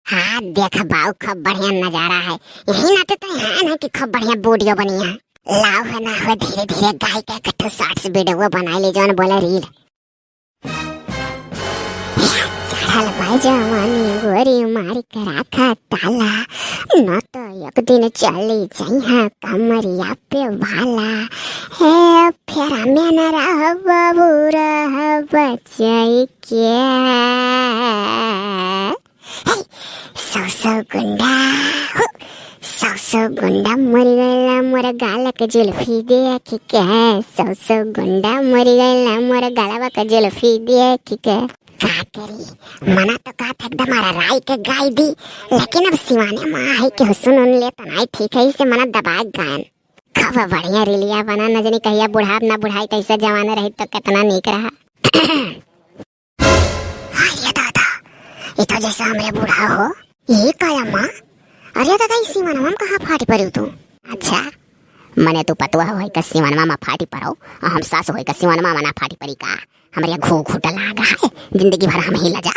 हाँ देख बाऊ खूब बढ़िया नजारा है। यही नाते तो है ना कि खूब बढ़िया वीडियो बनी है। लाओ है ना हो धीरे धीरे गाय के कट्ठो शॉर्ट्स वीडियो बना ले जोन बोले रील। चढ़ल भाई जवानी गोरी मारी के राखा ताला न तो एक दिन चली जाई है कमरिया पे भाला। हे फेरा में न रह बाबू रह बचाई के सौ गुंडा मर गया मोर गाल के जुल्फी देख के। सौ गुंडा मर गया मोर गालवा के जुल्फी देख के। का करी मना तो का था एकदम राई के गाय दी, लेकिन अब सिवाने माँ है कि हुसन उन ले तनाई ठीक है इसे मना दबाए गायन। खब बढ़िया रिलिया बना न जानी कहिया बुढ़ाप ना बुढ़ाई कैसा जवाना रही तो कितना नीक रहा। हाँ ये दादा ये तो जैसा हमरे बूढ़ा हो ये काया माँ। अरे दादा इसी मनवा में कहाँ फाटी पड़ी तू? अच्छा मने तू पतवा हो का सिवनमा में फाटी पड़ो और हम सास हो का सिवनमा में ना फाटी पड़ी का। हमारे घू घूटा लागा है जिंदगी भर हम ही लजा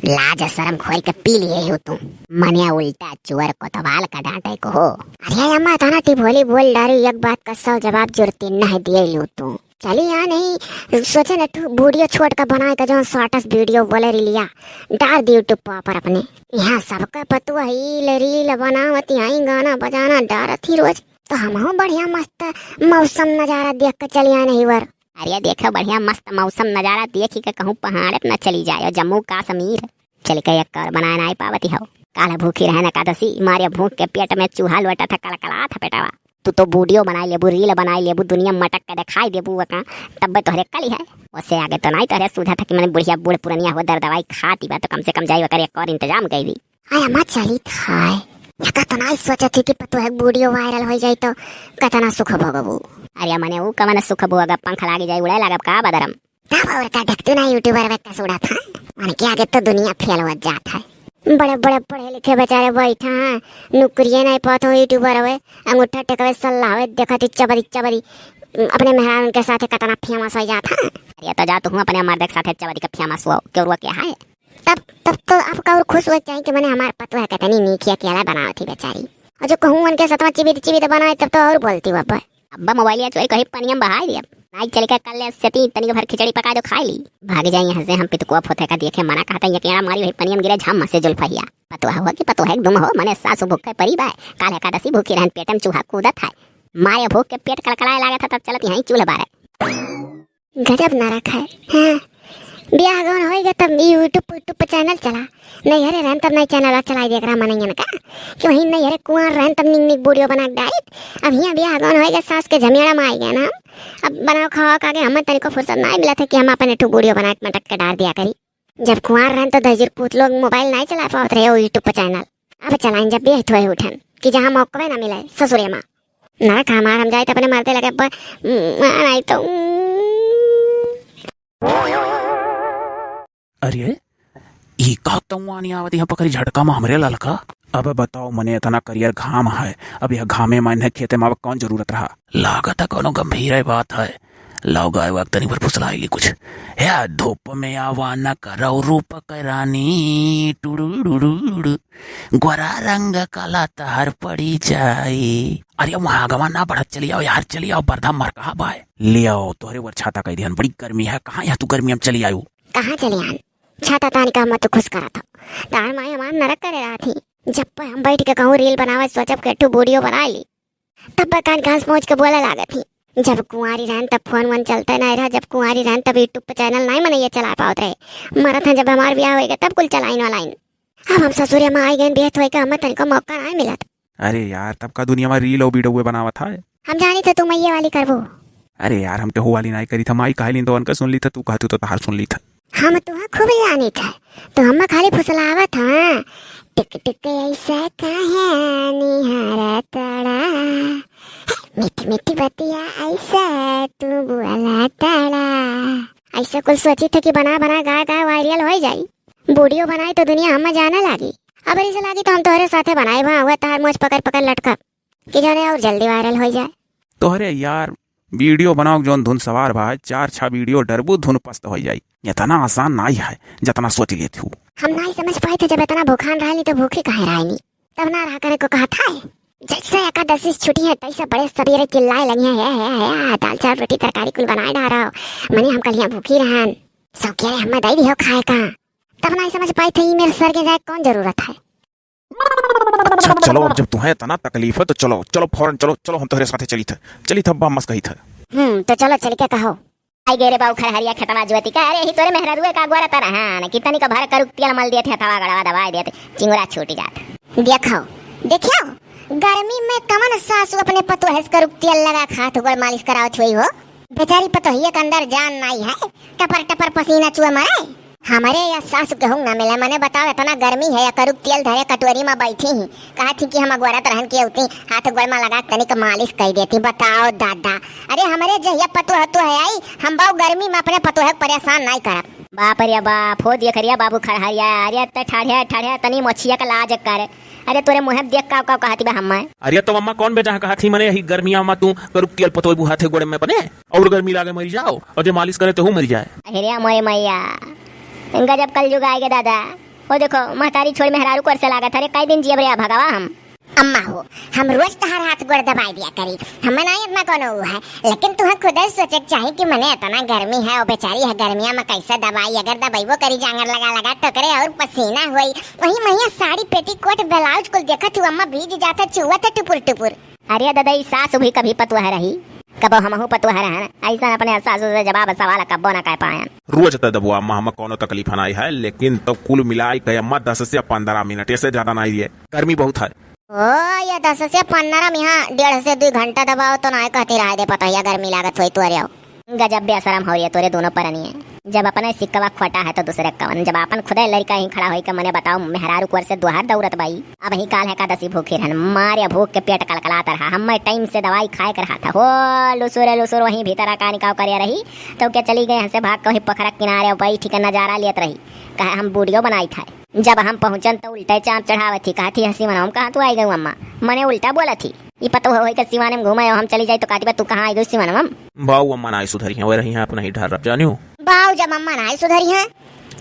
लाज शर्म खोल के पी लिए हो तू। मने उल्टा चुअर को तबाल का डांटे को हो। अरे अम्मा ताना ती भोली बोल डारी एक बात का 100 जवाब जुड़ती नहीं दिए लो तू। चली यहाँ नहीं सोचे न तू वीडियो छोड़ कर बनाए का जो शॉर्ट्स वीडियो बोले रिलिया डाल दी यूट्यूब पर अपने। यहाँ सबका पतुआ रील रील बनावत यही गाना बजाना डार थी रोज तो हम बढ़िया मस्त मौसम नजारा देख कर चली आए नहीं वर। अरे देखो बढ़िया मस्त मौसम नजारा देखी के कहूँ पहाड़ अपना चली जाए जम्मू कश्मीर चल के एक कर बनाए ना पावती हो। काला भूखी रहे न कादसी मारे भूख के पेट में चूहा लोटा था कलकला था पेटावा। तू तो वीडियो बनाई लेबू रील बनाई लेबू दुनिया मटक के दिखाई देबू का तब तोहरे कली है। उससे आगे तो नहीं तोहरे सुधा था कि मैंने बुढ़िया बूढ़ पुरनिया हो दर दवाई खाती बा तो कम से कम जाई कर एक और इंतजाम कर दी। अरे अम्मा चली थाय कतना सोचा थी कि पतो है वीडियो वायरल हो जाए तो कतना सुख भोगबू। अरे मने वो कमन सुख भोग पंख लागे जाए उड़े लागब का बदरम तब और का ढकतू ना यूट्यूबर वे का सुड़ा था मन के आगे तो दुनिया फैल हो जाता है। बड़े बड़े पढ़े लिखे बेचारे बैठा हैं नौकरियां नहीं पाते यूट्यूबर हुए अंगूठा टेकवे सलाह हुए देखा चबरी अपने मेहरान के साथ कतना फेमस हो जाता है। अरे तो जा तू अपने मर्द के साथ चबरी का फेमस हुआ क्यों क्या है तब तो आपका और खुश हो जाए कि मैंने हमारे पतो है कितनी नीकी अकेला बनाई थी बेचारी और जो कहूँ उनके साथ चिबित बनाए तब तो और बोलती वो अब्बा मोबाइल या चोरी कहीं पनिया में बहा दिया नाई चल के कल ले सती तनी भर खिचड़ी पका दो खाई ली भाग जाए यहाँ से हम पितकुआ फोथे का देखे मना कहता ये केड़ा मारी भाई पनिया में गिरे झम से जुल्फहिया पतो हुआ कि पतो है दुम हो मने सासु भूखे परी बाय काल एकादशी भूखी रहन पेट में चूहा कूदत है मारे भूख के पेट कलकलाए लागा था तब चलत यहीं चूल्हा बारे गजब ना रखा है। हाँ ब्याह गौन होएगा तब यूट्यूब पर चैनल चला नहीं हरे रहन तब नहीं चैनल चलाई देख रहा मन का कि वही नहीं हरे कुआं रहन तब निक निक वीडियो बना डालित। अब यहाँ ब्याह गौन होएगा सास के झमेड़ा में आ गया ना अब बनाओ खाओ का के हम तनिको फुर्सत नहीं मिला था कि हम अपने ठू वीडियो बना के मटक के डाल दिया करी। जब कुआं रहन तो दजर पूत लोग मोबाइल नहीं चला पाते रहे यूट्यूब पर चैनल अब चलाएं जब ब्याह हुए उठन कि जहाँ मौका ना मिले ससुरे माँ ना खा मार हम जाए तो अपने मरते लगे नहीं तो। अरे ई का तवानी आवत यहाँ पकड़ी झटका में हमरे ललका। अब बताओ मने इतना करियर घाम है अब यह घामे में खेते में कौन जरूरत रहा लागत है कोनो गंभीर बात है। लाओ गाय वक्त नहीं पर फुसलाएगी कुछ या धूप में आवा न करो रूप करानी टुडुडुडुडु गोरा रंग काला तहर पड़ी जाए। अरे वहाँ गवा ना बढ़त चली आओ यार चली आओ बरधा मर कहा बाय ले आओ तोहरे वर छाता कह दिया बड़ी गर्मी है कहाँ यहाँ तू गर्मी में चली आयु कहाँ चले आन छाता तान का मत खुश करा था तार माई हमार नरक करे रहा थी जब पर हम बैठ के कहूँ रील बनावे सोचब के वीडियो बना ली तब कान घास पहुँच के बोले लागे थी। जब कुंवारी रहन तब फोन वन चलते नहीं रहा जब कुंवारी रहन तब यूट्यूब पे चैनल नहीं मने ये चला पाते रहे मरत है जब हमार ब्याह होएगा तब कुल चलाइन वालाइन। अब हम ससुरे में आई गए बेहत होए का हमें तनिको मौका नहीं मिला। अरे यार तब का दुनिया में रील और वीडियो बनावा था हम जानी थे तुम ये वाली करबो। अरे यार हम तो हो वाली नहीं करी था माई कहली तो उनका सुन ली था तू कहतू तो तार सुन ली था हम तुम्हें खूब जानी था तो हम खाली फुसलावा था टिक टिक ऐसा कहानी हरा तड़ा मीठी मीठी बतिया ऐसा तू बोला तड़ा ऐसा कुल सोची थे कि बना बना गा गा वायरल हो जाई वीडियो बनाई तो दुनिया हम जाने लगी। अब ऐसे लगी तो हम तोहरे साथे बनाए वहाँ हुआ तार मुझ पकड़ पकड़ लटका कि जाने और जल्दी वायरल हो जाए। तोहरे यार वीडियो बनाओ जोन धुन सवार भाई 4-6 वीडियो डरबू धुन पस्त हो जाई। इतना आसान नहीं है जितना सोच लेती हूँ। हम नहीं समझ पाए थे जब इतना भूखान रहा नहीं तो भूखे काहे रहा नहीं, तब ना रहा करे को कहा था। जैसे एकादशी छुट्टी है तैसे बड़े सवेरे चिल्लाए लगी है दाल चावल रोटी तरकारी कुल बनाए डाल मने हम कल यहाँ भूखी रहन सब कह रहे हमें दई दी हो खाए का, तब नहीं समझ पाई थे मेरे सर के जाए कौन जरूरत है। अच्छा चलो अब जब तुम्हें इतना तकलीफ है तो चलो चलो फौरन चलो चलो हम तुम्हारे साथे चली था बा मस्त कही था। तो चलो चल के कहो। आई गेरे बाऊ खरहरिया खतमा जुवती का अरे ही तोरे मेहरारुए का गोरा तरह हां कितनी का भार करू तेल मल दिए थे तवा गड़वा दवाई देते चिंगुरा छूट जात। देखो देखियो गर्मी में कमन सासू अपने पतो है करू तेल लगा खात गोड़ मालिश कराओ छुई हो, बेचारी पतोहिए के अंदर जान नहीं है, टपर टपर पसीना चुए मरे। हमारे या सासू के होंग ना मिला मने बताओ इतना गर्मी है या करू तेल धरे कटोरी में बैठी ही कहा थी कि हम गोरा तरहन के उती हाथ गोड़ में लगा तनिक मालिश कर देती। बताओ दादा अरे हमारे जहिया पतो हतो है आई हम बाऊ गर्मी में अपने पतो है परेशान नहीं करब। बाप रे बाप हो दिया करिया बाबू खरहरिया अरे त ठाढ़िया ठाढ़िया तनी मोछिया का लाज कर अरे तोरे मुंह देख का कहती बा हम। अरे तो अम्मा कौन बेटा कहा थी मने यही गर्मिया में तू करू तेल पतोय बुहाथे गोड़े में बने और गर्मी लागे मरी जाओ और जो मालिश करे तो हूं मर जाए। अरे मोरे मैया गजब कल युग आएगा दादा। वो देखो महतारी छोड़ मेहरारू कर से लागत अरे कई दिन जियब रे भगवा हम। अम्मा हो हम रोज तहार हाथ गोड़ दबाई दिया करी हमें ना इतना कौन है, लेकिन तुम्हें खुद सोचे चाहिए कि मने इतना गर्मी है और बेचारी है गर्मिया में कैसे दबाई अगर दबाइबो करी जांगर लगा लगा टकरे और पसीना हुई वही मैया साड़ी पेटीकोट ब्लाउज कुल देखा तू अम्मा भीज जाता चुआ था टुपुर टुपुर। अरे दादा सास भी कभी पतुआ रही कबो हमहू पतुआ रहन ऐसा अपने सासू से जवाब सवाल कब्बो ना कह पाए। रोज त दबो अम्मा हम कोनो तकलीफ नहीं है लेकिन तो कुल मिलाई के अम्मा 10 से 15 मिनट से ज्यादा नहीं है गर्मी बहुत है। ओ ये 10 से 15 में यहाँ 1.5 से 2 घंटा दबाओ तो ना कहती रह दे पता है गर्मी लागत हुई तो अरे गजब बेशरम हो रही है तोरे दोनों परनी है। जब अपने सिक्का खोटा है तो दूसरे कवन जब अपन खुदा लड़का ही खड़ा होई के मने बताओ मेहरारू कुर से दोहर दौरत बाई अब ही काल है एकादशी भूखी रहन मारे भूख के पेट कलकलाता रहा हम टाइम से दवाई खाए कर रहा था हो लुसुर वहीं भीतर का निकाव करे रही तो क्या चली गए से भाग कहीं पोखरा किनारे बैठ के नजारा लेत रही कहे हम वीडियो बनाई था। जब हम पहुंचन तो उल्टे चाँप चढ़ावत थी कहा थी हंसी मनाओ कहाँ तू आई गई अम्मा मने उल्टा बोला थी ये पता हो के सिवाने में घुमाए हम चली जाए तो कहती तू कहाँ आई गई सिवाने में। बाऊ अम्मा नाई सुधरी है वे रही है अपना ही ढार रब जानियो बाऊ जब अम्मा नाई सुधरी है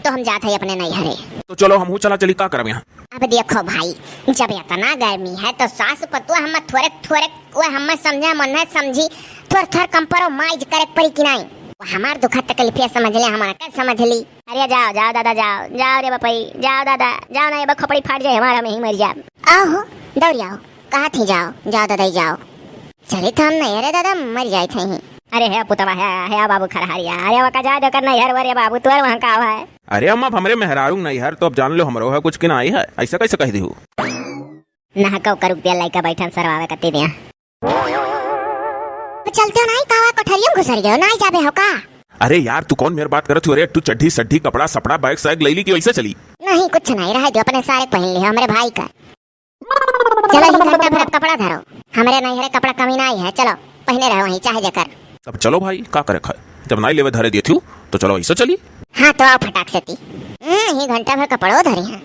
तो हम जाते हैं अपने नैहरे। तो चलो हम चला चली का करब यहाँ। अब देखो भाई जब इतना गर्मी है तो सास पतुआ हम थोड़े थोड़े वो हम समझे मन है समझी थोड़ थोड़ कम पर माइज करे पड़ी कि नहीं हमार दुखद तकलीफ समझ ले हमारा कर समझ ली। अरे जाओ जाओ दादा जाओ जाओ रे बपई जाओ दादा जाओ ना ये खपड़ी फाट जाए हमारा में ही मर जाए। आओ दौड़ आओ कहा थी जाओ जाओ दादा जाओ चले तो हम नहीं अरे दादा मर जाए थे ही। अरे है पुतवा है बाबू खरहरिया अरे वका जा दो कर नहीं हर वरे बाबू तोर वहां का है। अरे अम्मा हमरे मेहरारू नहीं हर तो अब जान लो हमरो है कुछ कि नहीं है ऐसा कैसे कह दी हो ना कौ करू दिया लाइका बैठन सरवावे कत्ती दिया चलते हो नहीं कावा कोठरियम घुसर गयो नहीं जाबे हो का। अरे यार तू कौन मेरी बात करत हो रे तू चड्ढी सड्ढी कपड़ा सपड़ा बैग सैग ले ली कि वैसे चली नहीं कुछ नहीं रहा जो अपने सारे पहन लिए हमारे भाई का। चलो ही घंटा भर कपड़ा धरो हमारे नहीं है कपड़ा कमी नहीं है चलो पहने रहो वहीं चाहे जकर। अब चलो भाई का करे खाए जब नहीं लेवे धरे दी थी तो चलो ऐसे चली। हाँ तो आओ फटाक से ही घंटा भर कपड़ो धरे हैं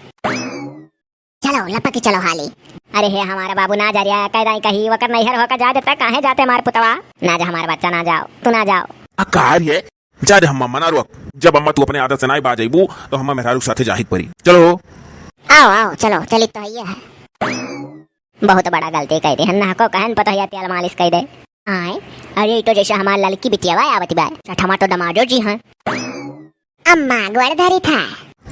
चलो लपकी चलो हाली। अरे हे हमारा बाबू ना जा रहा है कह कहीं वकर नैहर होकर जा देता काहे जाते हमारे पुतवा ना जा हमारा बच्चा ना जाओ तू ना जाओ कार्य जा दे हम मना रुक जब अम्मा तू अपने आदत से नहीं बाजेबू तो हम मेहरारू साथे जाहिद परी चलो आओ आओ चलो चली तो ये है बहुत बड़ा गलती कह दे ना को कहन पता है तेल मालिश कह दे आए अरे तो जैसे हमारे लड़की बिटिया बा आवती बा टमाटो दमाडो जी हां अम्मा गोड़ धरी था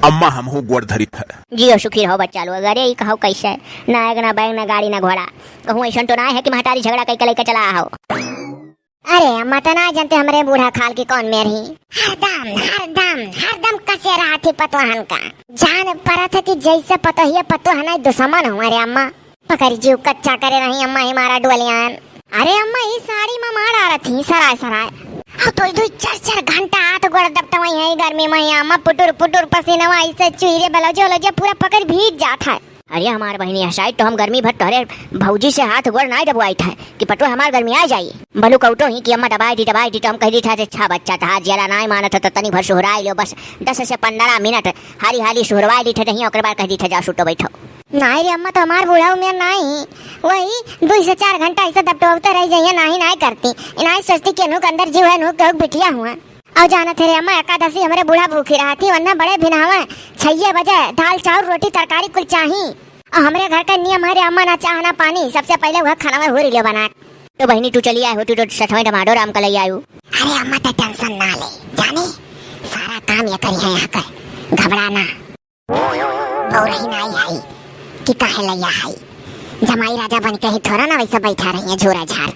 अम्मा हम हो गोड़ धरी था जियो सुखी रहो बच्चा लोग। अरे ये कहो कैसे ना एक ना बैग ना गाड़ी ना घोड़ा कहूँ ऐसा तो ना है कि महतारी झगड़ा कई लेकर चला हो। अरे अम्मा तो ना जानते हमारे बूढ़ा खाल की कौन मेरी हरदम कसे रहा थी पतवाहन का जान पड़ा था कि जैसे पतोहिया पतवाहन दुश्मन हो। अरे अम्मा पकड़ जीव कच्चा करे रही अम्मा ही मारा डोलियान। अरे अम्मा ये साड़ी में मार आ रही थी सराय सराय तो 4 घंटा हाथ गोड़ दबता वही है गर्मी में अम्मा पुटुर पुटुर पसीना ऐसे चुहरे बलौजे पूरा पकड़ भीग जाता है। अरे हमारे बहनी हसाई तो हम गर्मी भर तोहरे भौजी से हाथ गोड़ नहीं दबवाई था कि पटो हमार गर्मी आ जाई बलू कौटो ही कि अम्मा दबाई दी तो हम कह दी था अच्छा बच्चा था जरा नहीं माना था तो तनी भर सुहराई लो बस 10 से 15 मिनट हाली सुहरवाई दी थे नहीं ओकर बाद कह दी था जा सुतो बैठो नहीं रे अम्मा, तो हमार बूढ़ा उम्र नहीं, वही 2 से 4 घंटा ऐसे दबदबते रह जाइए, नहीं करती, नहीं सोचती कि के अंदर जीव है, नु के बिटिया हुआ। और जाना थे रे अम्मा, एकादशी हमारे बूढ़ा भूखी रहा थी, वरना बड़े भिनावा 6 बजे दाल चावल रोटी तरकारी कुल चाहिए। और हमारे घर का नियम है रे अम्मा, ना चाह ना पानी, सबसे पहले वह खाना में हो रही बना। तो बहनी तू चली आई हो, तू तो 60वें टमाटो राम का ले आई। अरे अम्मा तो टेंशन ना ले, जाने सारा काम ये करी है यहाँ कर, घबराना बहु ना आई कि काहे लैया है। जमाई राजा बन के ही थोड़ा ना वैसे बैठा रही है झोरा झाड़,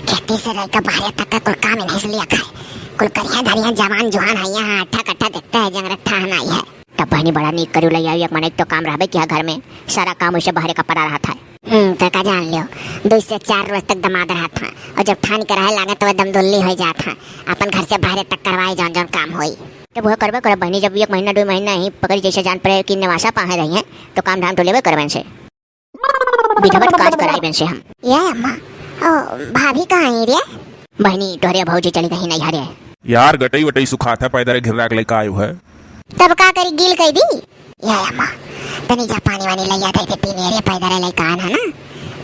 खेती से रहकर बाहर तक का कुल काम नहीं लिया खाए, कुल करिया धरिया जवान जुहान है यहाँ अट्ठा कट्ठा देखता है जंग रट्ठा नहीं है। तब बहनी बड़ा नीक करू ले आई, एक मन एक तो काम रहबे किया घर में, सारा काम उसे बाहर का पड़ा रहा था। तो का जान लियो 2 से 4 रोज तक दमाद रहा था, और जब ठान के रहे लागे तो एकदम दुल्ली हो जाता, अपन घर से बाहर तक करवाए जौन जौन काम होई। जब वह करबे करे बहनी, जब 1 महीना 2 महीना ही पकड़ी जैसे जान पड़े कि नवासा पाहे रही है, तो काम धाम तो लेवे करबे से बिधवत काज कराई बन से हम। ये अम्मा ओ भाभी कहाँ है रे? बहनी तोहरे भौजी चली कहीं नहीं हरे यार, गटई वटई सुखाता पैदल घिरा के लेकर आयु है। तब का करी गिल कह दी। ये अम्मा तनी जा पानी वानी ले आते थे पीने रे, पैदल लेकर आना ना,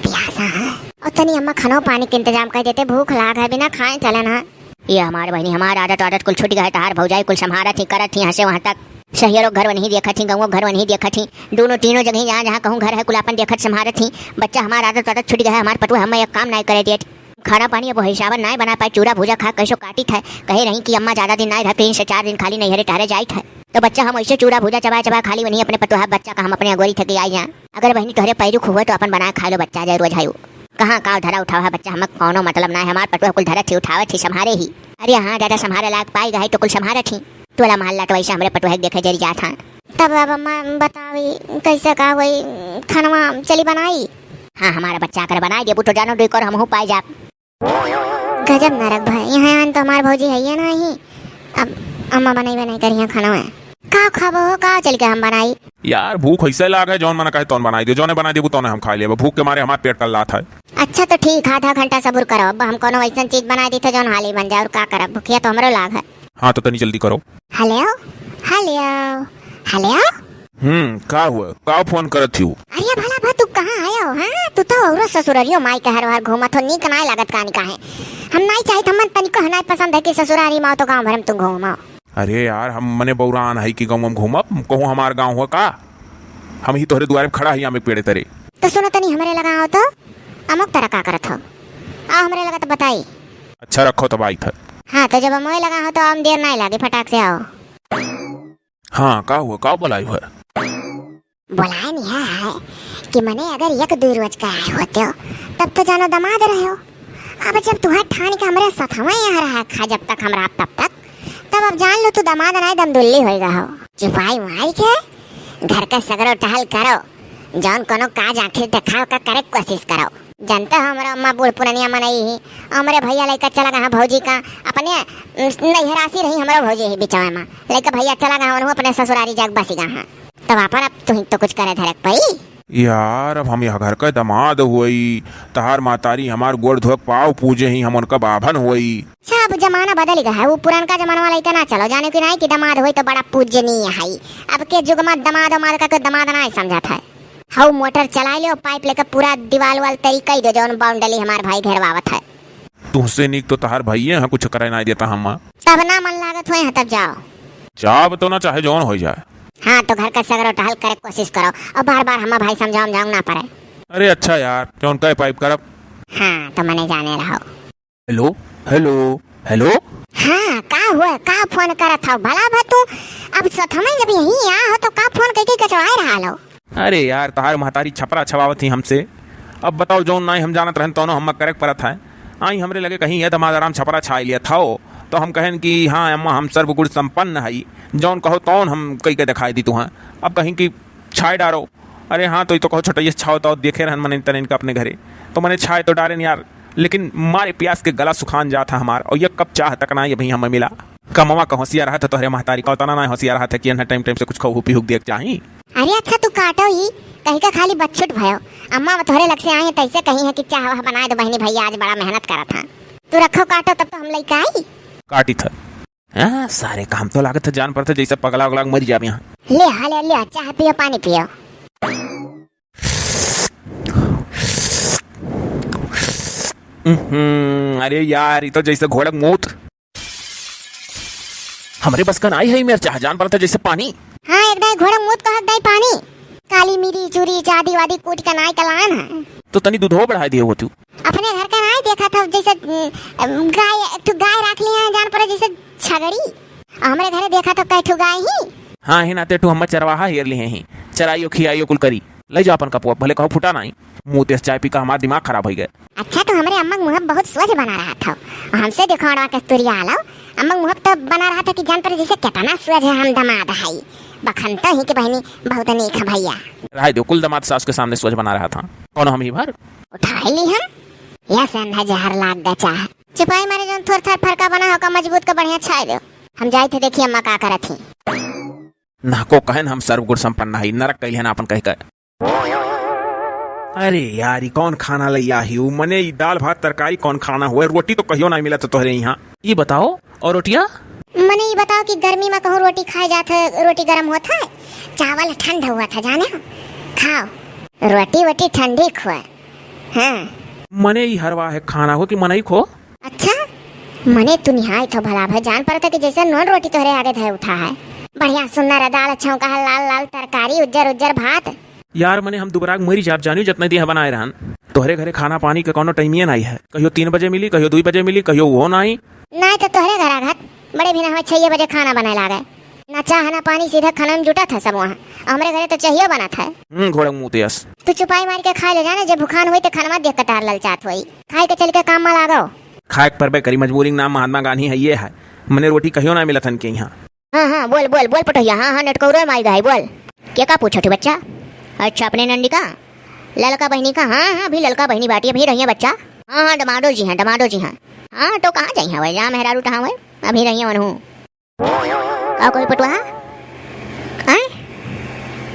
प्यासा है। और तनी अम्मा खानो पानी के इंतजाम कर देते, भूख लाग है, बिना खाए चले ना। ये हमारे बहनी हमारा आदत कुल छूट गया, तार भौजाई कुल संभारा थी, करत थी, हंसे वहाँ तक शहरों घर नहीं देखा थी, गाँव घर नहीं देखा थी, दोनों तीनों जगह जहाँ जहाँ कहूँ घर है कुल अपन देखत संभारत थी। बच्चा हमारा आदत छूट गया है, हमारे पटुआ हमें एक काम नहीं करे दिए, खाना पानी अब हिसाब नहीं बना पाए, चूरा भूजा खा कैसो काटी था, कहे रही कि अम्मा ज्यादा दिन नहीं रह, 3 से 4 दिन खाली नहीं हरे टहरे जाई था। तो बच्चा हम ऐसे चूरा भूजा चबा चबा खाली वहीं अपने पटुआ बच्चा का हम अपने अगोरी थके आई यहाँ। अगर बहनी तोहरे पैरू खुआ तो अपन बना खा लो, बच्चा जाए रोज आयु कहाँ का धरा उठावा है बच्चा, हमें कौनो मतलब ना है, हमारे पटुआ कुल धरा थी उठावे थी संभारे ही। अरे हाँ ज्यादा संभारे लाग पाई गए तो कुल संभारे थी, तोला मोहल्ला तो वैसे हमारे पटुआ देखे जरी जा था। तब अब अम्मा बतावी कैसे का वही खानवा चली बनाई। हाँ हमारा बच्चा कर बनाई दे तो जानो देकर हम पाई जा। गजब नरक भाई, यहाँ आन तो हमारे भौजी है ये नहीं, अब अम्मा बनाई बनाई करिए खाना में का खाबो का चल के हम बनाई। यार भूख ऐसे लाग है, जौन मना कहे तौन बनाई दे, जौने बना दे तो हम खा लिए, भूख के मारे हमारे पेट का लात है। अच्छा तो ठीक, आधा घंटा सब्र करो, अब हम कोनो ऐसा चीज बना दी तो जौन हाली बन जाए, और का करब भूखिया तो हमरो लाग है। हाँ तो तनी जल्दी करो। हेलो हेलो हेलो का हुआ, का फोन करत थी? अरे भला भा तू कहाँ आया हो? हाँ तू तो औरो ससुरारियो माई के हर हर घूमत हो, नीक नाय लागत कानी का है, हम नहीं चाहत, हम तनिको हनाय पसंद है कि ससुरारी माओ तो गांव भर में तू घूमो। अरे यार हम मने बौरान है कि गाँव में घूमब, कहूँ हमार गाँव हुआ का, हम ही तोहरे द्वारे खड़ा ही हमें पेड़े तरे। तो सुनो तनी हमरे लगा हो तो अमुक तरह का करत हो, आ हमरे लगा तो बताई। अच्छा रखो तब आई था। हाँ तो जब मोए लगा हो तो हम देर नहीं लागे, फटाक से आओ। हाँ का हुआ, का बोलाई हुआ? बोलाए नहीं है कि मने अगर 1-2 रोज का आए होते हो तब तो जानो दमाद रहे हो, अब जब तुहार ठान के हमरे सथवा यहाँ रहा खा जब तक हमरा तब तक, तब अब जान लो तू दमाद नहीं दम दुल्ली होएगा हो। चुपाई मारी के घर का सगरो टहल करो, जौन कोनो काज आखिर दिखाओ का करे कोशिश करो। जनता हमारा अम्मा बूढ़ पुरानिया मनई ही, हमारे भैया लेकर चला गया भौजी का अपने नैहरासी रही, हमारा भौजी ही बिचवा में लेकर भैया चला गया अपने ससुरारी जाग बसी गया, तब अपन अब तू तो कुछ करे धरक पाई। यार अब हम यहाँ घर का दमाद हुई, तहार मातारी हमार गोड़ धोक पाव पूजे ही, हम उनका बाभन हुई। सब जमाना बदल गया है, वो पुराना जमाना वाला इतना चलो जाने की नहीं कि दमाद हुई तो बड़ा पूजनीय है। अब के युग में दमाद उमाद का दमाद नहीं समझा था, हाउ मोटर चला लो पाइप लेकर पूरा दीवाल वाल तरीका ही दो जौन बाउंडली हमार भाई घेरवावत है। तुझसे नीक तो तहार भैया कुछ करे नहीं देता हम। तब ना मन लागत हुए तब जाओ, चाह तो ना चाहे जौन हो जाए। हाँ तो घर का सगरो टहल करे कोशिश करो, और बार बार हमारा भाई समझाओ जाऊँ ना पड़े। अरे अच्छा यार जौन का पाइप करब। हाँ तो मैंने जाने रहो। हेलो हेलो हेलो हाँ का हुआ, का फोन करत था भला भा तू, अब सथमे जब यहीं आ हो तो का फोन कह के कचवाए रहा लो। अरे यार तहार महतारी छपरा छवावत थी हमसे, अब बताओ जौन नहीं हम जानत रहन तो हम करे परत है, आई हमरे लगे कहीं है दमाद आराम छपरा छा लिया था, तो हम कहें कि हाँ अम्मा हम सर्वगुण संपन्न है, जौन कहो तौन हम कई के दिखाई दी तुहाँ, अब कहीं की छाए डारो। अरे हाँ तो ये तो कहो छोटा छाओ तो देखे रहन मन तन इनका अपने घरे, तो मैंने छाए तो डारे यार, लेकिन मारे प्यास के गला सुखान जा था हमार, और ये कब चाह तक ना ये भाई हमें मिला। कमवा का होशिया रहा था तो हरे महतारी का उतना ना होशिया रहा था कि टाइम टाइम से कुछ खो पी हुक देख चाहिए। अरे अच्छा तू काटो ही कहीं का खाली बच्चुट भयो, अम्मा थोड़े लग से आए तैसे कहीं है कि चाह बना दो बहनी भैया आज बड़ा मेहनत करा था, तू रखो काटो तब तो हम लेके आई। काटी था हाँ, सारे काम तो लागत जान पड़ते जैसे पगला उगला मर जाए यहाँ। ले हाले ले चाह पियो पानी पियो। अरे यार ये तो जैसे घोड़क मूत। हमरे बस का नहीं है मेरे चाह जान पड़ता जैसे पानी। हाँ एक दाई घोड़ा मुत कहक दाई पानी। काली मिरी चूरी चादी वादी कूट का नाई कलान है। तो तनी दूधो बढ़ा दिए हो तू। अपने घर का नाई देखा था जैसे गाय एक ठो गाय रख लिया है जान पड़े जैसे छगड़ी। हमरे घरे देखा था कई ठो गाय ही। हाँ ही नाते ठू हम चरवाहा हेर लिए ही चराइयो खियाइयो कुल करी ले जा अपन कपुआ भले कहो फुटा नहीं मुंह तेज चाय पी का हमारा दिमाग खराब हो गया। अच्छा तो हमारे अम्मा मुहब बहुत स्वच्छ बना रहा था। हमसे दिखाड़ा कस्तूरिया आलो अम्मा मुहब तो बना रहा था कि जान पर जैसे कितना स्वच्छ है हम दमाद है बखनता ही कि बहनी बहुत नेक है भैया। राय दो कुल दमाद सास के सामने स्वच्छ बना रहा था कौन हम ही भर उठा ली हम या संधा जहर लाग दा चाह चिपाई मारे जो थोड़ा थोड़ा फरका बना होगा मजबूत का बढ़िया छाई दो। हम जाए थे देखिए अम्मा का करत थी ना को कहन हम सर्व गुण संपन्न है नरक कहले ना अपन कह कर। अरे यार ये कौन खाना लैया ही मने ये दाल भात तरकारी कौन खाना हुआ रोटी तो कहियो ना मिला तो तोहरे यहाँ ये बताओ और रोटिया मने ये बताओ कि गर्मी में कहूँ रोटी खाए जाते रोटी गर्म होता है चावल ठंडा हुआ था जाने खाओ रोटी वोटी ठंडी खुआ। हाँ मने ही हरवा है खाना हो कि मन ही खो। अच्छा मने तू निहाय तो भला भाई जान पड़ता कि जैसे नॉन रोटी तोहरे आगे थे उठा है बढ़िया सुंदर दाल अच्छा का लाल लाल तरकारी उज्जर उज्जर भात। यार मने हम दुबराग मरी जाप जानी जितने दिया बनाए रहन तोहरे घरे खाना पानी के कोनो टाइमिए नहीं है कहियो 3 बजे मिली कहियो 2 बजे मिली कहियो वो नहीं तो तोहरे घर घाट बड़े भी ना हो 6 बजे खाना बनाए लागे ना चाह ना पानी सीधा खाना में जुटा था सब वहाँ हमारे घरे तो चाहिए बना था। घोड़ा मुँह तेस तू चुपाई मार के खा ले जाने जब भूखान हुई तो खाना देख कटार ललचात हुई खाए के चल के काम में लागो खाए पर करी मजबूरी नाम महात्मा गांधी है ये है मने रोटी कहियो ना मिला थन के यहाँ। हाँ बोल बोल बोल पटोहिया हाँ नटकौरो माई गाय बोल क्या का पूछो तू बच्चा। अच्छा अपने नंदी का ललका बहनी का हाँ अभी ललका बहनी बाटी अभी रही बच्चा। हाँ डमाडो जी हाँ हाँ तो कहाँ जाइए वही जहाँ मेहरारू टहा हुए अभी रही हूँ का कोई पटुआ हाँ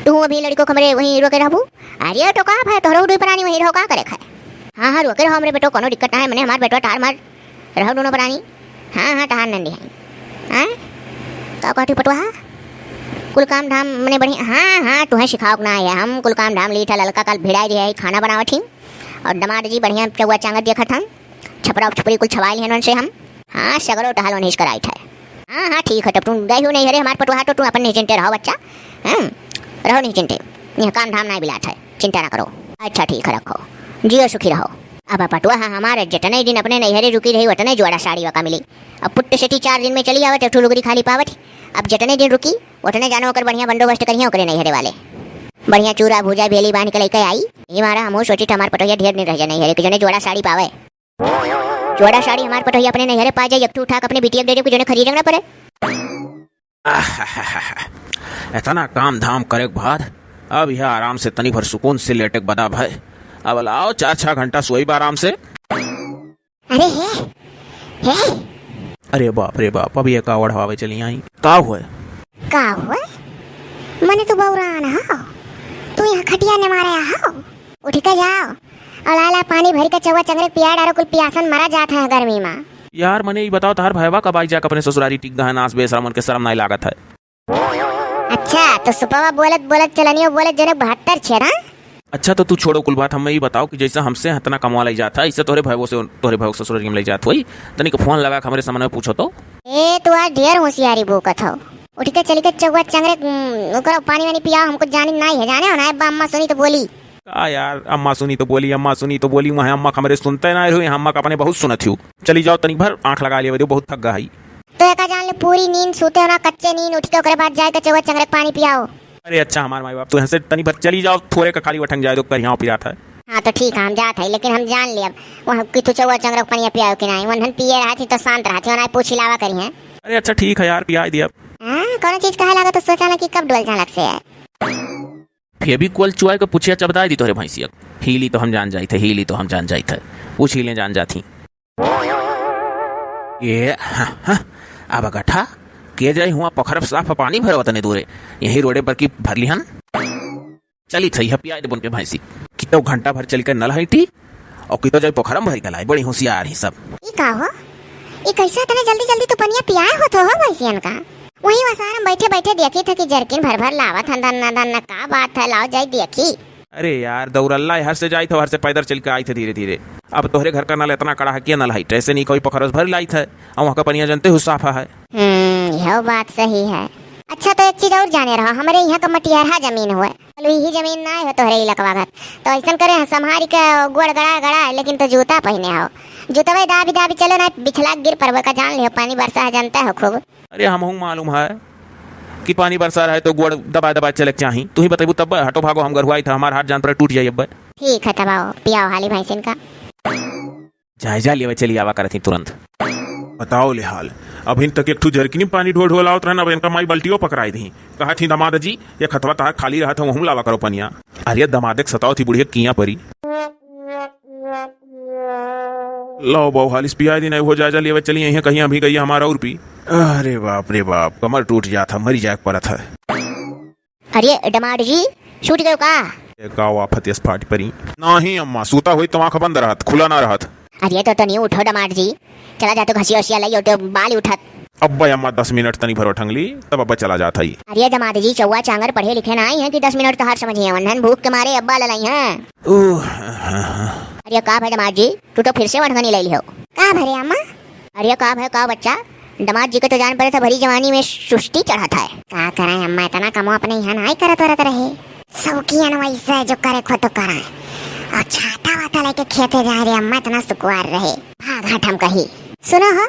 तू अभी लड़को कमरे वहीं रोके रहबू। अरे तो का भाई तोहरो दो प्राणी वहीं रहो का करे खाए। हाँ रोके रहो हमरे बेटो कोनो दिक्कत ना है मने हमारे बेटो टार मार रहो दोनों प्राणी। हाँ टार नंदी है हाँ का कहती पटुआ कुल काम धाम मने बढ़िया। हाँ तुम्हें सिखाओ ना है हम कुल काम धाम ली था ललका कल भिड़ाई रही है खाना बनावत थी और दमाद जी बढ़िया चौवा चांगत देखा था छपरा छपरी कुल छवाई है उनसे हम। हाँ सगरो टहल वनीस कराई था। हाँ ठीक है तब तुम गई हो नहीं हरे हमारे पटुआ तो तुम अपन नहीं चिंते रहो बच्चा रहो नहीं चिंते यह काम धाम नहीं बिलात है चिंता ना करो। अच्छा ठीक है रखो जियो सुखी रहो। अब पटुआ हमारे जतने दिन अपने नैहरे रुकी रही वतने जोड़ा साड़ी वका मिली अब पुट्ट सेठी 4 दिन में चली आवत एक लुगरी खाली पावत अब जतने दिन रुकी उतने जानो कर बढ़िया बंदोबस्त करिए ओकरे नैहरे वाले बढ़िया चूरा भूजा भेली बांध के लेके आई ये मारा हम सोची हमारे पटोहिया ढेर दिन रह जाए नैहरे के जने जोड़ा साड़ी पावे जोड़ा साड़ी हमारे पटोहिया अपने नैहरे पा जाए एक उठा अपने बिटिया दे दे जने खरीदना पड़े। इतना काम धाम करे के बाद अब यह आराम से तनी भर सुकून से लेटे के बदा भाई अब लाओ 4-6 घंटा सोई आराम से। अरे हे अरे बाप रे बाप अब ये का ओढ़ावे चली आई का हुआ मने तो बौरा ना हो तू यहाँ खटिया ने मारे आओ उठ के जाओ और लाला पानी भर के चौवा चंगरे पिया डारो कुल पियासन मरा जाता है गर्मी में। यार मने ये बताओ तार भैया कब आई जाकर अपने ससुरारी टिक गहन आस बेशरम के शर्म नहीं लागत है। अच्छा तो सुपवा बोलत चलनियो बोलत जने 72 छे ना। अच्छा तो तू छोड़ो कुल बात हमें ये बताओ कि जैसे हमसे इतना कमा ले जाता इससे तोहरे भाई ससुरारी में ले जात हुई तनिक फोन लगा हमारे सामने पूछो तो ए तू आज ढेर होशियारी बोकत हो उठ के चली के चौवा चंगरे ओकरा पानी वानी पियाओ हमको जानी नहीं है जाने हो ना अम्मा सुनी तो बोली का यार अम्मा सुनी तो बोली वहाँ अम्मा हमारे सुनते ना हुई अम्मा का अपने बहुत सुनत हूँ चली जाओ तनिक भर आँख लगा लिया बहुत थक गई तो एक जान ले पूरी नींद सोते हो ना कच्चे नींद उठ के ओकरे बाद जाए के चौवा चंगरे पानी पियाओ। अरे अच्छा हमारे माई बाप तो यहाँ से तनी भर चली जाओ थोड़े का खाली वठंग जाए तो कर यहाँ पिया था। हाँ तो ठीक है हम जाते हैं लेकिन हम जान लिया वहाँ की तू चौवा चंगरे पानी पियाओ कि नहीं वनहन पिए रहा थी तो शांत रहा थी और पूछ हिलावा करी है। अरे अच्छा ठीक है यार पिया दिया कौन चीज कहे लगा तो सोचा ना कि कब डोल जा लग से है फिर भी कोल चुआ के पूछिया चबदाई दी तोरे भैंसिया हीली तो हम जान जाई थे पूछ हीले जान जाती ये अब गठा के जाए हुआ पोखर साफ पानी भर वतने दूरे यही रोडे पर की भर लिहन चली थई है पिया बुन के भैंसी कितो घंटा भर चल के नल है थी और कितो जाए पोखरम भर गलाई बड़ी होशियार ही सब। ई का हो ई कैसा इतने जल्दी तो पनिया पियाए हो तो हो भैंसियन का वही वसार बैठे बैठे देखी थे कि जरकिन भर लावत हंदन नदन का बात है लाओ जाए देखी। अरे यार दौड़ल्ला हर से जाई थे, हर से पैदल चल के आई थे धीरे धीरे। अब तोहरे घर का नल इतना कड़ा है कि नल है ऐसे नहीं कोई पखरस भर लाई थे, और वहाँ का पनिया जानते हो साफा है। यह बात सही है। अच्छा तो एक चीज और जाने रहा, हमारे यहाँ का मटियारा जमीन हुआ, ही जमीन ना हो तोहरे इलाका घर, तो ऐसा करे संभारी के गोड़ गड़ा गड़ा लेकिन तो जूता पहने हो, जूतवा दाबी दाबी चले ना बिछला गिर परवे का, जान लियो पानी बरसा है जानता हो खूब। अरे हम मालूम है कि पानी बरसा रहा है तो गोड़ दबा दबा चले चाहिए, तू ही बताबू तब हटो भागो हम घर हुआ था, हमारा हाथ जान पर टूट जाइए। अब ठीक है तबाओ पियाओ हाली भैंसिन का जायजा लिए चली आवा करती तुरंत। बताओ ले हाल, अभी तक एक ठू जरकिनी पानी ढो ढो लाओ रहना, अब इनका माई बल्टियों पकड़ाई थी। कहा थी दमाद जी ये खतवा तार खाली रहा था वहूं लावा करो पनिया। अरे दमादे सताओ थी बुढ़िया किया परी। लो बहु हालिस पिया दिन हो जायजा लिए चली यहीं कहीं अभी गई हमारा और पी। अरे बाप रे बाप, कमर टूट जाता मरी जाए पड़ा था। अरे डमाड जी छूट गयो का? गाँव आफत यस फाटी परी नहीं अम्मा, सूता हुई तो आंख बंद रहत खुला ना रहत। अरे तो नहीं उठो डमाड जी, चला जा तो घसिया वसिया लई तो बाल उठत। अब्बा अम्मा 10 मिनट तनी भरो ठंगली तब अब्बा चला जाता ही। अरे दमाद जी चौवा चांगर पढ़े लिखे ना आई हैं कि 10 मिनट तो हर समझिए, वंधन भूख के मारे अब्बा ललाई हैं। अरे का भाई दमाद जी तू तो फिर से वंधनी ले लियो का भरे अम्मा? अरे का भाई का बच्चा, दमाद जी को तो जान पड़े था भरी जवानी में सुस्ती चढ़ा था। का कराए अम्मा, इतना कमो अपने यहाँ ना करत वरत रहे, सौकियन वैसे जो करे खो तो कराए, और छाता वाता लेके खेते जा रहे अम्मा, इतना सुकुआर रहे भाग हट हम कही। सुनो हो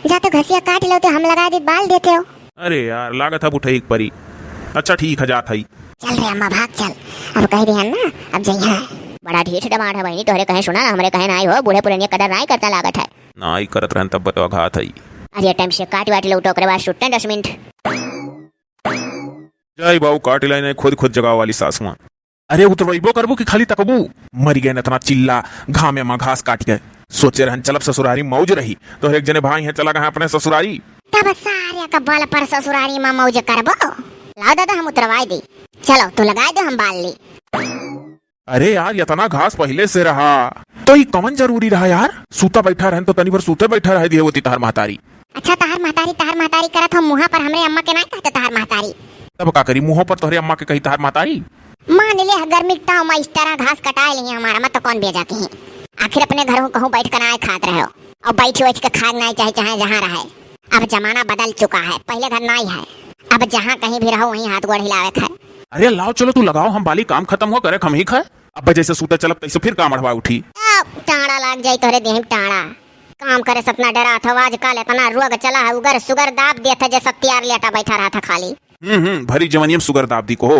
जा तो घसिया काट लो तो हम लगा दे बाल देते हो। अरे यार लागत है बुठे एक परी। अच्छा ठीक है जात है। चल रे अम्मा भाग चल, अब कह दिया ना अब जइहा। बड़ा ढीठ डमाट है बहनी, तोहरे कहे सुना ना हमरे कहे ना आई हो, बूढ़े पुरानिया कदर नहीं करता लागत है। ना ही करत रहन तब बतवा घात है। अरे टाइम से काट वाट लो तो ओकरे बाद छुट्टे 10 मिनट। जय बाबू काट लाई खुद जगाव वाली सास मां। अरे उतरबो करबो कि खाली तकबू? मरी गए न इतना चिल्ला घामे मां घास काट गए। सोचे रहन चलब ससुरारी मौज रही, तो एक जने भाई है चला गए अपने ससुरारी। तब सारे का बाल पर ससुरारी मां मौज करबो। लाओ दादा हम उतरवाई दी, चलो तू लगाए दो हम बाल ली। अरे यार इतना घास पहले से रहा तो ये कौन जरूरी रहा यार, सूता बैठा रहन तो तनी भर सूते बैठा रह दिए होती तार महतारी। अच्छा तार महतारी करत हो मुहा पर, हमरे अम्मा के नहीं कहते तार महतारी। तब का करी मुंह पर तोहरे अम्मा के कही तार महतारी? मान ले गर्मी टाव में इस तरह घास कटाए लिए हमारा मत तो कौन भेजा कहीं, आखिर अपने घर कहूँ बैठ कर आए खात रहे हो, और बैठ के खाग नहीं चाहे चाहे जहाँ रहे। अब जमाना बदल चुका है, पहले घर नहीं है, अब जहाँ कहीं भी रहो वहीं हाथ गोड़ हिलावे खाए। अरे लाओ चलो तू लगाओ हम बाली काम खत्म हो करे हम ही खाए। अब जैसे सूता चलब तैसे फिर काम अड़वा उठी। टाड़ा लाग जाई तोरे देह टाड़ा, काम करे सतना डरा था आजकल, इतना रोग चला है उगर सुगर दाब दिया था जैसा तैयार लेटा बैठा रहा था खाली। भरी जवानी में सुगर दाब दी को हो।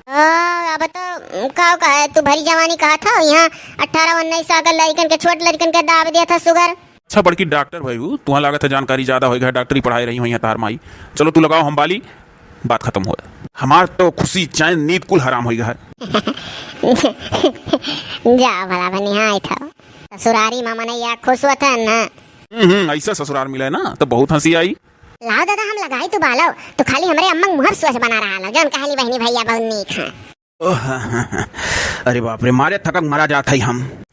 अब तो का कहे तू भरी जवानी कहा था, यहाँ 18-19 साल का लड़कन के छोट लड़कन के दाब दिया था सुगर। अच्छा बड़की डॉक्टर भाई तुहा लागत है जानकारी ज्यादा हो गया, डॉक्टरी पढ़ाई रही हुई है तार माई। चलो तू लगाओ हम बाली, बात खत्म हो। हमार तो खुशी चैन नींद कुल हराम हो गया है। जा भला बनिहाई था ससुरारी मामा ने या खुश हुआ था ना। ऐसा ससुराल मिला ना तो बहुत हंसी आई। लाओ दादा हम लगाई तू बालो तो खाली हमरे अम्मा मुहर सोच बना रहा लो, जौन कहली बहनी भैया बहुत नीक है। अरे बाप रे मारे थकक मरा जाता है।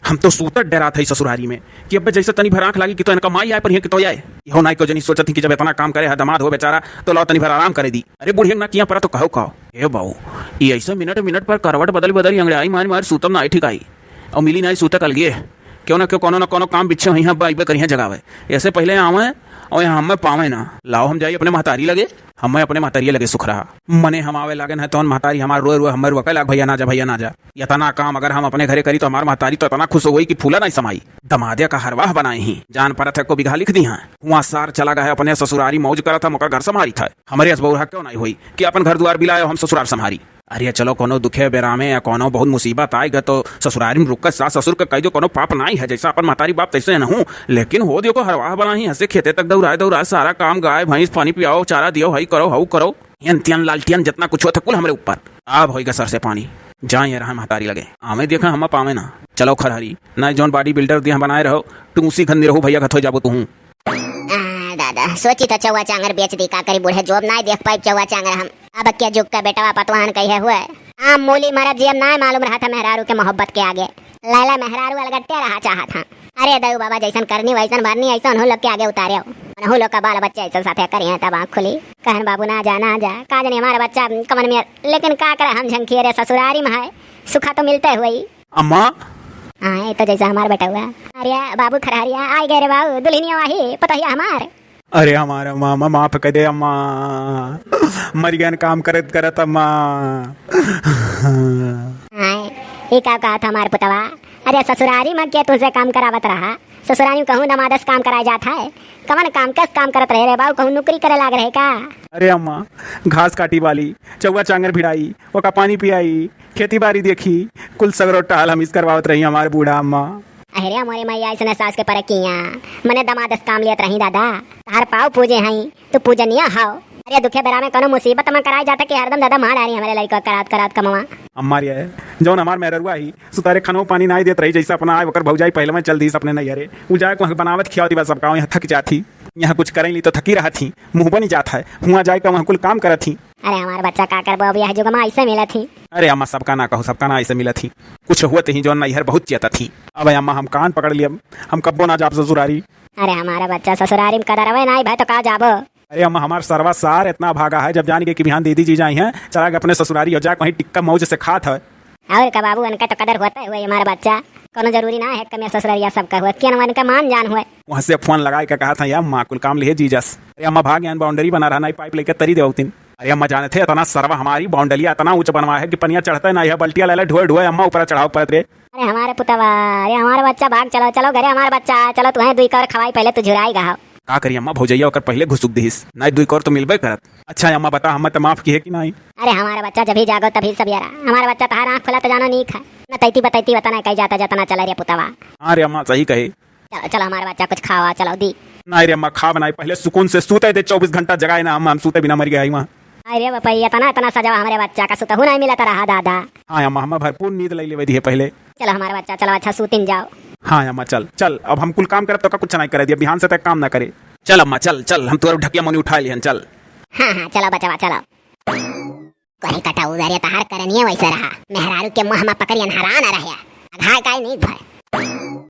हम तो सूतर डरा था ससुरारी में कि अब जैसे तनी भर आंख लगी कि तो इनका माई आए पर कि तो आए हो ना को जनी सोचती कि जब इतना काम करे है दमाद हो बेचारा तो लो तनी भर आराम करे दी। अरे बुढ़िया ना किया पर तो कहो ए बाऊ ये ऐसा मिनट पर करवट बदल अंगड़ाई मार सूतम ना आई ठीक आई और मिली ना सूतक अलगे क्यों ना क्यों कोनो ना कोनो काम बिच्छे यहाँ बाइबे करिए जगावे ऐसे पहले आवे और यहाँ हमें पावे ना। लाओ हम जाइए अपने महतारी लगे, हमें अपने महतारी लगे सुख रहा मने हम आवे लगे है तो महतारी हमार रोए हमारे वक़ लाग भैया ना जा इतना काम अगर हम अपने घरे करी तो हमारे महतारी तो इतना खुश हो गई कि फूला नहीं समाई। दमादे का हरवाह बनाए ही जान परत है को बिघा लिख दी है वहाँ सार चला गया अपने ससुरारी मौज करा था मौका घर संभारी था। हमारे असबौरा क्यों नहीं हुई कि अपन घर द्वार बिलाए हम ससुराल संभारी। अरे चलो कोनो दुखे बेरामे या कोनो बहुत मुसीबत आएगा तो ससुरारी में रुक सास ससुर का कह दो कोनो पाप नहीं है, जैसा अपन मातारी बाप तैसे न हूँ, लेकिन हो दियो को हरवाह बना ही हंसे खेते तक दौड़ाए सारा काम गाय भैंस पानी पियाओ चारा दियो हई करो हऊ करो यन लालटियन जितना कुछ होता कुल हमारे ऊपर अब होगा सर से पानी जाए रहा महतारी लगे हमें देखा हम पावे ना। चलो खरहरी ना जौन बॉडी बिल्डर दिया बनाए रहो तुम उसी खंदी रहो भैया खत हो जाबो तू। दादा सोची तो चौवा चांगर बेच दी का करी बूढ़े जॉब ना देख पाई चौवा चांगर हम अब क्या जुग का बेटा पतवान कहे हुए आम मूली मरद जी ना मालूम रहा था मेहरारू के मोहब्बत के आगे लैला मेहरारू अलगट्टे रहा चाहा था। अरे दऊ बाबा जैसन करनी वैसन भरनी ऐसा हो लोग के आगे उतारे हो लोग का बाल बच्चा ऐसा साथे करी है तब आँख खुली कहन बाबू ना जा काज नहीं हमारा बच्चा कमन में लेकिन का करे हम झंखिए रे ससुरारी में है सुखा तो मिलते हुए ही। अम्मा हाँ ये तो जैसा हमार बेटा हुआ। अरे बाबू खरहरिया आए गए रे बाबू, दुल्हनिया वाही पता ही हमार। अरे हमारा मामा माफ कर दे अम्मा, मर गया काम करत करत अम्मा। हाँ ये क्या कहा था हमार पुतवा। अरे ससुरारी में क्या तुझसे काम करावत रहा, ससुरारी में कहूँ दमादस काम कराया जाता है, कवन काम कस काम करत रहे रे बाबू, कहूँ नौकरी करे लाग रहे का। अरे अम्मा घास काटी वाली, चौवा चांगर भिड़ाई, ओका पानी पियाई, खेती बाड़ी देखी, कुल सगरो टहल हम इस करवावत रही हमारे बूढ़ा अम्मा। अरे हमारे मैया ऐसा सास के पर किया मने दमादस काम लियत रही दादा, हर पाव पूजे हई तो पूजनिया हाओ। अरे दुखे बेरा में कोनो मुसीबत में कराया जाता कि हरदम दादा मार आ रही हमारे लड़का करात करात कमवा। अम्मा रे जौन हमार मेहरुआ ही सुतारे खनो पानी नहीं देत रही, जैसा अपना आए ओकर भौजाई पहले में चल दी अपने नैहरे, उ जाए को बनावत खियावती बस सबका यहाँ थक जाती, यहाँ कुछ करें ली तो थकी रहा थी, मुंह बनी जाता है, हुआ जाए का वहाँ कुल काम करत थी। अरे हमारा बच्चा का कर अब यह जुगमा ऐसे मिला थी। अरे अम्मा सबका ना कहो, सबका ना ऐसे मिला थी, कुछ हुआ ही जौन नैहर बहुत चेता थी। अब अम्मा हम कान पकड़ लिया, हम कब्बो ना जाब ससुरारी। अरे हमारा बच्चा ससुरारी में कदर रवे ना भाई तो कहा जाबो। अरे अम्मा हमार सरवा सार इतना भागा है, जब जान के कि बिहान दीदी जी जाई हैं चला के अपने ससुरारी और जाके वहीं टिक्का मौज से खात है। और का बाबू उनका तो कदर होता है हमारा बच्चा, कोनो जरूरी ना है कि मैं ससुरारिया सबका हुआ क्या उनका मान जान हुए। वहाँ से फोन लगाए के कहा था या अम्मा कुल काम लिए जीजस। अरे अम्मा भाग यान बाउंड्री बना रहा, पाइप लेके तरी देवतीन। अरे अम्मा जाने थे इतना सरवा हमारी बाउंडलिया इतना ऊंचा बनवा है कि पनिया चढ़ता है ना, यह बल्टिया ले ढोए ढोए अम्मा ऊपर चढ़ाओ पड़त रे। अरे हमारे पुतवा, अरे हमारा बच्चा भाग चलो चलो घरे हमारा बच्चा, चलो तुम्हें दुई कर खवाई पहले तू झुराई गा। का करी अम्मा भौजैया होकर पहले घुसुक दीस नहीं दुई और तो मिलबे करत। अच्छा अम्मा बता हम तो माफ की है कि नहीं। अरे हमारा बच्चा जब ही जागो तभी सब यारा, हमारा बच्चा तहार आँख खुला तो जाना नहीं खा न तैती बतैती बताना कहीं जाता जाता ना चला रे पुतवा। हाँ रे अम्मा सही कहे। चलो चलो हमारा बच्चा कुछ खावा चलो दी। नहीं रे अम्मा खा बनाई पहले सुकून से सूते दे, 24 घंटा जगाए ना हम सूते बिना मर गया वहाँ। अरे बपैया तना तना सजा हमारे बच्चा का सुतहु नहीं मिला रहा दादा। हाँ अम्मा हम भरपूर नींद ले लेवे दी है पहले। चलो हमारा बच्चा चलो अच्छा सूतिन जाओ। हाँ अम्मा चल चल, अब हम कुल काम करब तो का कुछ नहीं करे दिया, बिहान से तक काम ना करे। चल अम्मा चल चल, हम तोर ढकिया मोनी उठा लिहन चल। हाँ हाँ चलो बचवा चलो। कहीं कटा उधर तहार करनिए वैसे रहा, मेहरारू के मुँह में पकड़ियन हरा न रहे, आघार का नहीं भर।